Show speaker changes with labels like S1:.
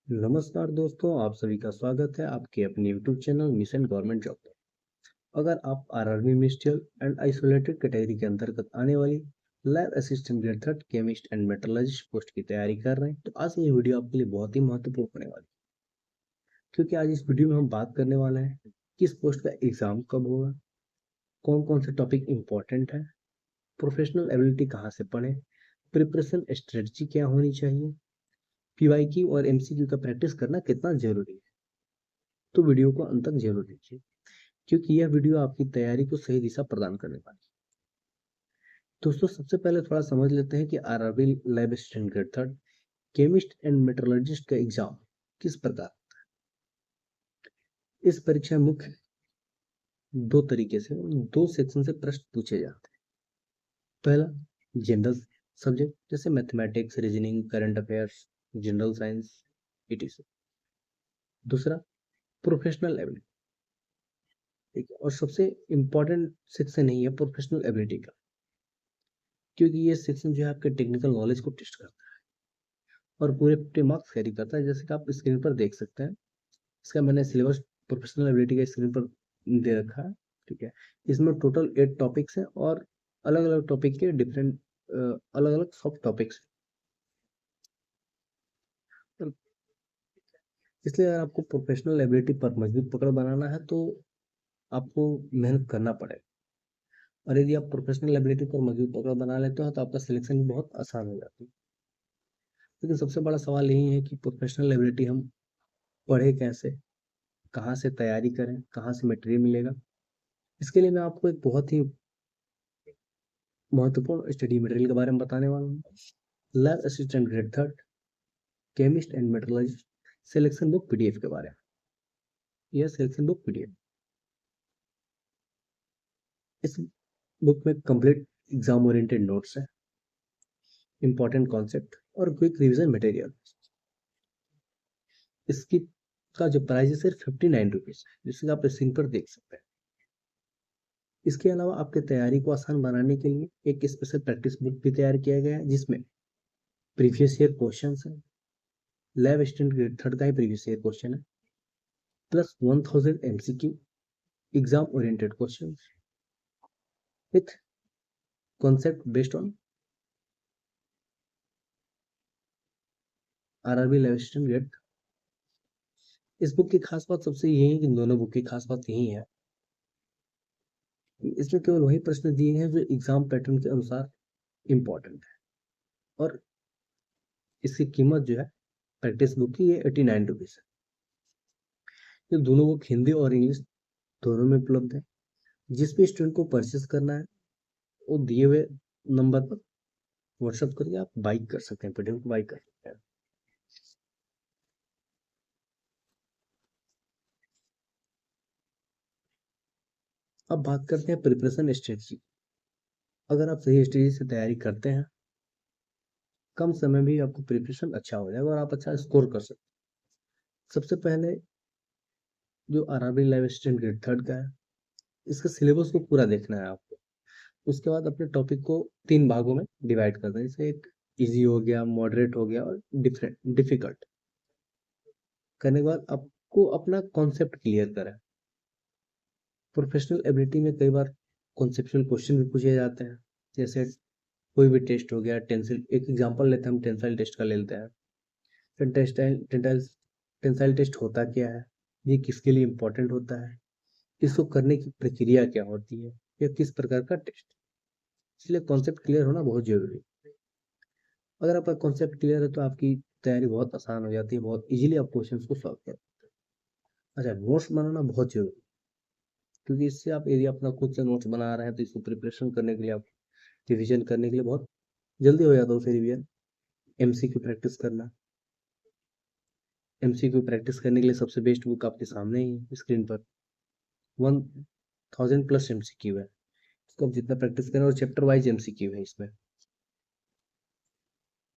S1: नमस्कार दोस्तों, आप सभी का स्वागत है आपके अपने YouTube channel mission government job पर। अगर आप RRB ministerial and isolated category के अंतर्गत आने वाली lab assistant grade third chemist and metallurgist post की तैयारी कर रहे हैं तो आज ये वीडियो आपके लिए बहुत ही महत्वपूर्ण होने वाली है, क्योंकि आज इस वीडियो में हम बात करने वाले हैं किस पोस्ट का एग्जाम कब होगा, कौन कौन से टॉपिक इंपॉर्टेंट है, प्रोफेशनल एबिलिटी कहाँ से पढ़ें, प्रिपरेशन स्ट्रेटजी क्या होनी चाहिए, पीवाईक्यू और एमसीक्यू का प्रैक्टिस करना कितना जरूरी है। तो वीडियो को अंत तक जरूर देखिए, क्योंकि यह वीडियो आपकी तैयारी को सही दिशा प्रदान करने वाली है। दोस्तों, सबसे पहले थोड़ा समझ लेते हैं कि RRB lab assistant grade third chemist and metrologist का एग्जाम किस प्रकार। इस परीक्षा मुख्य दो तरीके से दो सेक्शन से प्रश्न पूछे जाते हैं। पहला, जनरल सब्जेक्ट जैसे mathematics, reasoning, current affairs, general science etc। दूसरा, प्रोफेशनल एबिलिटी। ठीक है, और सबसे इम्पोर्टेंट सेक्शन ही है प्रोफेशनल एबिलिटी का, क्योंकि ये सेक्शन जो है आपके टेक्निकल नॉलेज को टेस्ट करता है और पूरे पूरे मार्क्स कैरी करता है, जैसे कि आप स्क्रीन पर देख सकते हैं। इसका मैंने सिलेबस प्रोफेशनल एबिलिटी का स्क्रीन पर दे रखा है। ठीक है, इसमें टोटल 8 टॉपिक्स हैं और अलग अलग टॉपिक के डिफरेंट अलग अलग सब टॉपिक्स। इसलिए अगर आपको प्रोफेशनल एबिलिटी पर मजबूत पकड़ बनाना है तो आपको मेहनत करना पड़ेगा, और यदि आप प्रोफेशनल एबिलिटी पर मजबूत पकड़ बना लेते हो तो आपका सिलेक्शन भी बहुत आसान हो जाती है। लेकिन सबसे बड़ा सवाल यही है कि प्रोफेशनल एबिलिटी हम पढ़े कैसे, कहाँ से तैयारी करें, कहाँ से मटेरियल मिलेगा। इसके लिए मैं आपको एक बहुत ही महत्वपूर्ण स्टडी मटेरियल के बारे में बताने वाला हूँ। Lab assistant grade third chemist and metrologist selection book PDF के बारे में। यह सिलेक्शन बुक पीडीएफ, इस बुक में कंप्लीट एग्जाम ओरिएंटेड नोट्स है, इंपॉर्टेंट कॉन्सेप्ट और क्विक रिविजन मटेरियल। इसकी का जो प्राइस है सिर्फ 59 रुपीज है, जिससे आप स्क्रीन पर देख सकते हैं। इसके अलावा आपके तैयारी को आसान बनाने के लिए एक स्पेशल प्रैक्टिस बुक भी तैयार किया गया है, जिसमें प्रीवियस ईयर क्वेश्चन है, लैब असिस्टेंट ग्रेड थर्ड का ही प्रीवियस ईयर क्वेश्चन है, plus 1000 MCQ exam oriented question with concept based on RRB lab assistant grade. इस बुक की खास बात सबसे यही है कि दोनों बुक की खास बात यही है, इसमें केवल वही प्रश्न दिए हैं जो एग्जाम पैटर्न के अनुसार इम्पोर्टेंट है, और इसकी कीमत जो है प्रैक्टिस बुक की ये 89 रुपीज है। ये दोनों बुक हिंदी और इंग्लिश दोनों में उपलब्ध है। जिस भी स्टूडेंट को परचेस करना है वो दिए हुए नंबर पर व्हाट्सएप करके आप बाई कर सकते हैं, पीडीएफ को बाई कर सकते हैं। अब बात करते हैं प्रिपरेशन स्ट्रेटजी। अगर आप सही स्ट्रेटजी से तैयारी करते हैं, कम समय में आपको प्रिपरेशन अच्छा हो जाएगा और आप अच्छा स्कोर कर सकते हैं। सबसे पहले जो RRB live assistant grade third का है, इसका सिलेबस को पूरा देखना है आपको। उसके बाद अपने टॉपिक को 3 भागों में डिवाइड करना है, जैसे एक इजी हो गया, मॉडरेट हो गया और डिफिकल्ट। करने के बाद आपको अपना कॉन्सेप्ट क्लियर करें। प्रोफेशनल एबिलिटी में कई बार कॉन्सेप्चुअल क्वेश्चन भी पूछे जाते हैं, जैसे कोई भी टेस्ट हो गया, टेंसिल, एक एग्जांपल लेते हैं, हम टेंसाइल टेस्ट का ले लेते हैं। फिर टेंसाइल टेस्ट होता क्या है, ये किसके लिए इम्पोर्टेंट होता है, इसको करने की प्रक्रिया क्या होती है, या किस प्रकार का टेस्ट। इसलिए कॉन्सेप्ट क्लियर होना बहुत जरूरी है। अगर आपका कॉन्सेप्ट क्लियर है तो आपकी तैयारी बहुत आसान हो जाती है, बहुत इजीली आप क्वेश्चंस को सॉल्व कर। अच्छा, नोट्स बनाना बहुत जरूरी है, क्योंकि इससे आप यदि अपना खुद से नोट्स बना रहे हैं तो इसको प्रिपरेशन करने के लिए, आप रिविजन करने के लिए बहुत जल्दी हो जाता है उसे रिविजन। एमसीक्यू प्रैक्टिस करना, एमसीक्यू प्रैक्टिस करने के लिए सबसे बेस्ट बुक आपके सामने ही है स्क्रीन पर। 1000 प्लस एमसीक्यू है, इसको आप जितना प्रैक्टिस करें, और चैप्टर वाइज एमसीक्यू है इसमें।